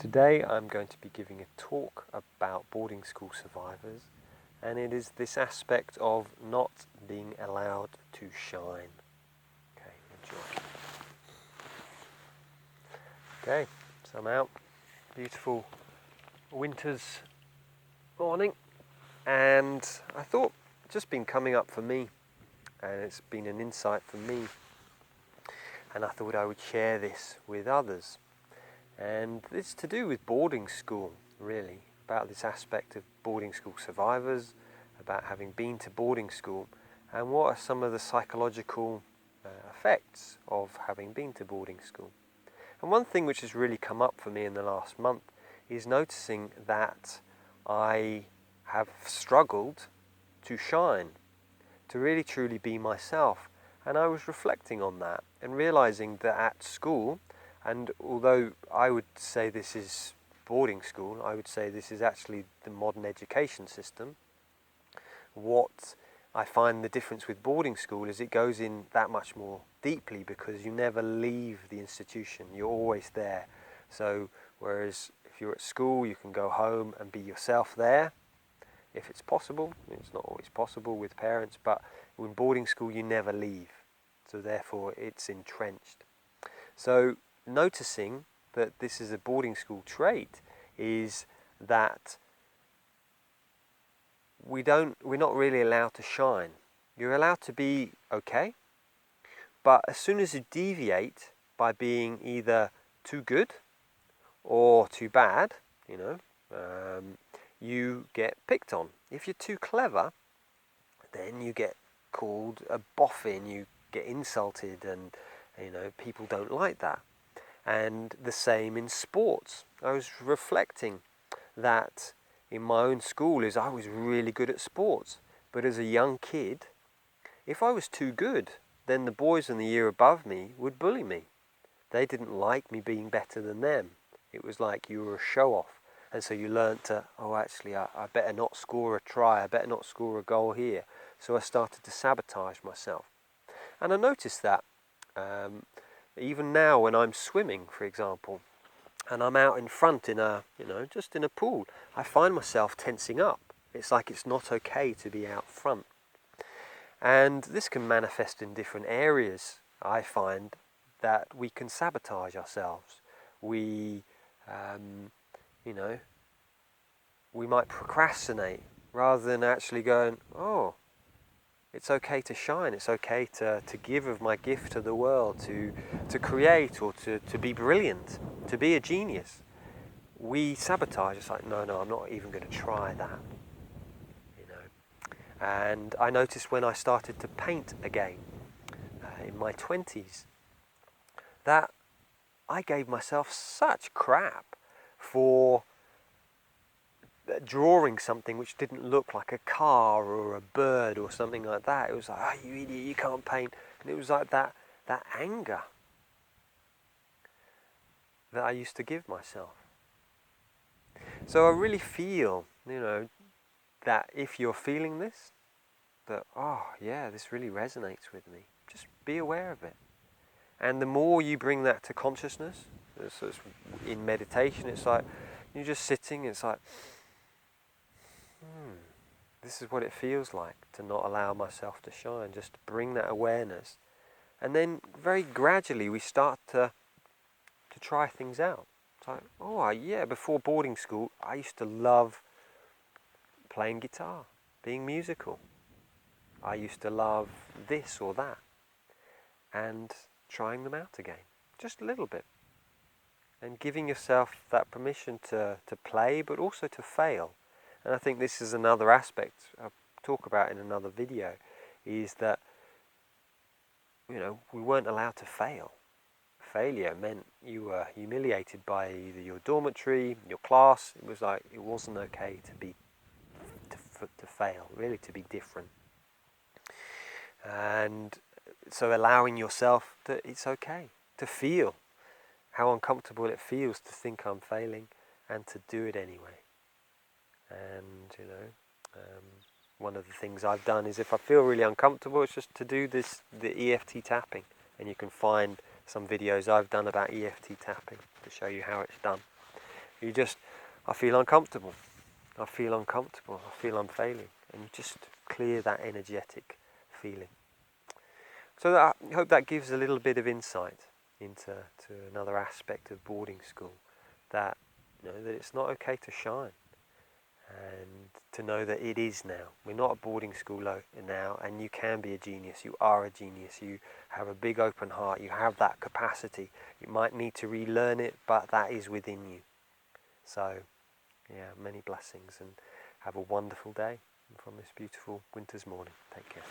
Today I'm going to be giving a talk about boarding school survivors, and it is this aspect of not being allowed to shine. Okay, enjoy. Okay, so I'm out, beautiful winter's morning, and I thought it's just been coming up for me, and it's been an insight for me, and I thought I would share this with others. And it's to do with boarding school, really, about this aspect of boarding school survivors, about having been to boarding school, and what are some of the psychological effects of having been to boarding school. And one thing which has really come up for me in the last month is noticing that I have struggled to shine, to really truly be myself. And I was reflecting on that and realizing that at school, and although I would say this is boarding school, I would say this is actually the modern education system. What I find the difference with boarding school is it goes in that much more deeply because you never leave the institution, you're always there. So whereas if you're at school, you can go home and be yourself there, if it's possible. It's not always possible with parents, but in boarding school you never leave. So therefore it's entrenched. So noticing that this is a boarding school trait is that we're not really allowed to shine. You're allowed to be okay, but as soon as you deviate by being either too good or too bad, you get picked on. If you're too clever, then you get called a boffin, you get insulted, and people don't like that. And the same in sports. I was reflecting that in my own school I was really good at sports, but as a young kid, if I was too good, then the boys in the year above me would bully me. They didn't like me being better than them. It was like you were a show-off. And so you learnt to, I better not score a try, I better not score a goal here. So I started to sabotage myself. And I noticed that even now when I'm swimming, for example, and I'm out in front in just in a pool, I find myself tensing up. It's like it's not okay to be out front. And this can manifest in different areas. I find that we can sabotage ourselves. We might procrastinate rather than actually going, it's okay to shine, it's okay to give of my gift to the world, to create or to be brilliant, to be a genius. We sabotage. It's like, no, I'm not even going to try that. And I noticed when I started to paint again in my 20s that I gave myself such crap for drawing something which didn't look like a car or a bird or something like that. It was like, you idiot, you can't paint. And it was like that anger that I used to give myself. So I really feel, that if you're feeling this, that, this really resonates with me. Just be aware of it. And the more you bring that to consciousness, so in meditation, it's like, you're just sitting, it's like, this is what it feels like to not allow myself to shine. Just bring that awareness. And then very gradually we start to try things out. It's like, before boarding school, I used to love playing guitar, being musical. I used to love this or that. And trying them out again, just a little bit. And giving yourself that permission to play, but also to fail. And I think this is another aspect I'll talk about in another video, is that, we weren't allowed to fail. Failure meant you were humiliated by either your dormitory, your class. It was like, it wasn't okay to fail, really to be different. And so allowing yourself that it's okay to feel how uncomfortable it feels to think I'm failing and to do it anyway. And, one of the things I've done is if I feel really uncomfortable, it's just to do the EFT tapping. And you can find some videos I've done about EFT tapping to show you how it's done. I feel uncomfortable. I feel uncomfortable. I feel I'm failing. And you just clear that energetic feeling. So I hope that gives a little bit of insight into another aspect of boarding school. That that it's not okay to shine. And to know that it is now. We're not at boarding school now, and you can be a genius. You are a genius. You have a big open heart. You have that capacity. You might need to relearn it, but that is within you. So, yeah, many blessings, and have a wonderful day from this beautiful winter's morning. Take care.